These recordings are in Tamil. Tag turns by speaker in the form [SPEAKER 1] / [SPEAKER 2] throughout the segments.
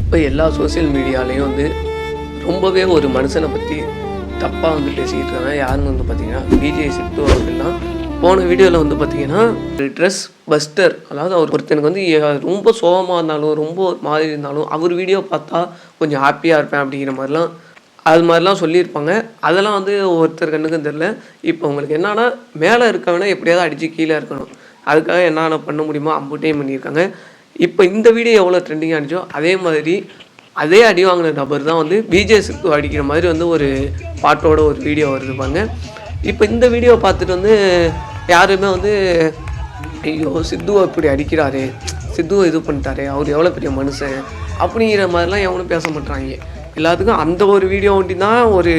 [SPEAKER 1] இப்போ எல்லா சோசியல் மீடியாலேயும் வந்து ரொம்பவே ஒரு மனுஷனை பற்றி தப்பாக வந்து பேசிக்கிட்டு இருக்காங்க. யாருன்னு வந்து பார்த்தீங்கன்னா விஜய் சித்து அவர்கள்லாம் போன வீடியோவில் வந்து பார்த்தீங்கன்னா ட்ரெஸ் பஸ்டர், அதாவது அவர் ஒருத்தனுக்கு வந்து ரொம்ப சோகமாக இருந்தாலும் ரொம்ப மாதிரி இருந்தாலும் அவர் வீடியோ பார்த்தா கொஞ்சம் ஹாப்பியாக இருப்பேன் அப்படிங்கிற மாதிரிலாம் அது மாதிரிலாம் சொல்லியிருப்பாங்க. அதெல்லாம் வந்து ஒருத்தர் கண்ணுக்கும் தெரில. இப்போ உங்களுக்கு என்னன்னா மேலே இருக்கவனை எப்படியாவது அடித்து கீழே இருக்கணும், அதுக்காக என்னென்ன பண்ண முடியுமோ அம்புட்டையும் பண்ணியிருக்காங்க. இப்போ இந்த வீடியோ எவ்வளோ ட்ரெண்டிங்காக இருந்துச்சோ அதே மாதிரி அதே அடி வாங்கின நபர் தான் வந்து விஜய் சித்து அடிக்கிற மாதிரி வந்து ஒரு பாட்டோட ஒரு வீடியோ வருது பாருங்க. இப்போ இந்த வீடியோ பார்த்துட்டு வந்து யாருமே வந்து ஐயோ சித்துவை இப்படி அடிக்கிறாரு, சித்துவை இது பண்ணிட்டாரு, அவர் எவ்வளோ பெரிய மனுஷன் அப்படிங்கிற மாதிரிலாம் எவனும் பேச மாட்டாங்க. எல்லாத்துக்கும் அந்த ஒரு வீடியோ ஒட்டி தான் ஒரு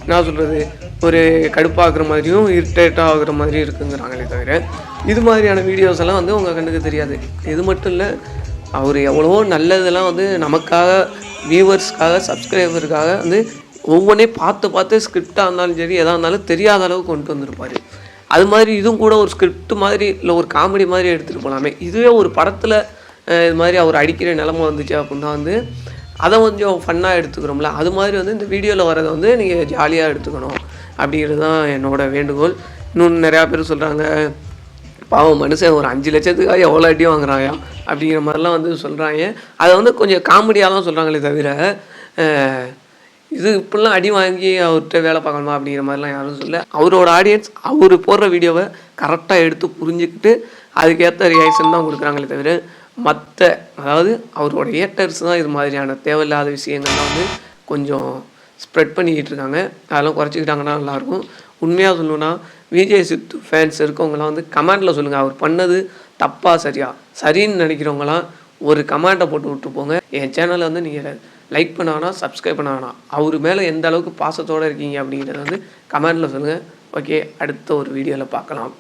[SPEAKER 1] என்ன சொல்கிறது ஒரு கடுப்பாகிற மாதிரியும் இரிட்டேட் ஆகுற மாதிரியும் இருக்குங்கிறாங்களே தவிர இது மாதிரியான வீடியோஸ் எல்லாம் வந்து உங்கள் கண்ணுக்கு தெரியாது. இது மட்டும் இல்லை, அவர் எவ்வளவோ நல்லதெல்லாம் வந்து நமக்காக வியூவர்ஸ்க்காக சப்ஸ்கிரைபருக்காக வந்து ஒவ்வொன்றையும் பார்த்து ஸ்கிரிப்டாக இருந்தாலும் சரி எதாக இருந்தாலும் தெரியாத அளவுக்கு கொண்டு வந்திருப்பார். அது மாதிரி இதுவும் கூட ஒரு ஸ்கிரிப்ட் மாதிரி இல்லை ஒரு காமெடி மாதிரி எடுத்துகிட்டு போகலாமே. இதுவே ஒரு படத்தில் இது மாதிரி அவர் அடிக்கிற நிலமை வந்துச்சு அப்படின்னா வந்து அதை கொஞ்சம் ஃபன்னாக எடுத்துக்கிறோம்ல, அது மாதிரி வந்து இந்த வீடியோவில் வரதை வந்து நீங்கள் ஜாலியாக எடுத்துக்கணும் அப்படிங்கிறது தான் என்னோடய வேண்டுகோள். இன்னொன்று நிறையா பேர் சொல்கிறாங்க, பாவம் மனுஷன் ஒரு 5 லட்சத்துக்காக எவ்வளோ அடி வாங்குறாயா அப்படிங்கிற மாதிரிலாம் வந்து சொல்கிறாங்க. அதை வந்து கொஞ்சம் காமெடியாக தான் சொல்கிறாங்களே தவிர இது இப்படிலாம் அடி வாங்கி அவர்கிட்ட வேலை பார்க்கணுமா அப்படிங்கிற மாதிரிலாம் யாரும் சொல்ல. அவரோட ஆடியன்ஸ் அவர் போடுற வீடியோவை கரெக்டாக எடுத்து புரிஞ்சுக்கிட்டு அதுக்கேற்ற ரியாக்ஷன் தான் கொடுக்குறாங்களே தவிர மற்ற அதாவது அவரோட ஏட்டர்ஸ் தான் இது மாதிரியான தேவையில்லாத விஷயங்கள்லாம் வந்து கொஞ்சம் ஸ்ப்ரெட் பண்ணிக்கிட்டு இருக்காங்க. அதெல்லாம் குறைச்சிக்கிட்டாங்கன்னா நல்லாயிருக்கும். உண்மையாக சொல்லணுன்னா விஜய் சித்து ஃபேன்ஸ் இருக்கவங்களாம் வந்து கமெண்டில் சொல்லுங்கள், அவர் பண்ணது தப்பாக சரியா, சரின்னு நினைக்கிறவங்களாம் ஒரு கமெண்ட்டை போட்டு விட்டு போங்க. என் சேனலை வந்து நீங்கள் லைக் பண்ண வேணாம், சப்ஸ்கிரைப் பண்ண வேணாம், அவர் மேலே எந்த அளவுக்கு பாசத்தோடு இருக்கீங்க அப்படிங்கிறத வந்து கமெண்டில் சொல்லுங்கள். ஓகே, அடுத்த ஒரு வீடியோவில் பார்க்கலாம்.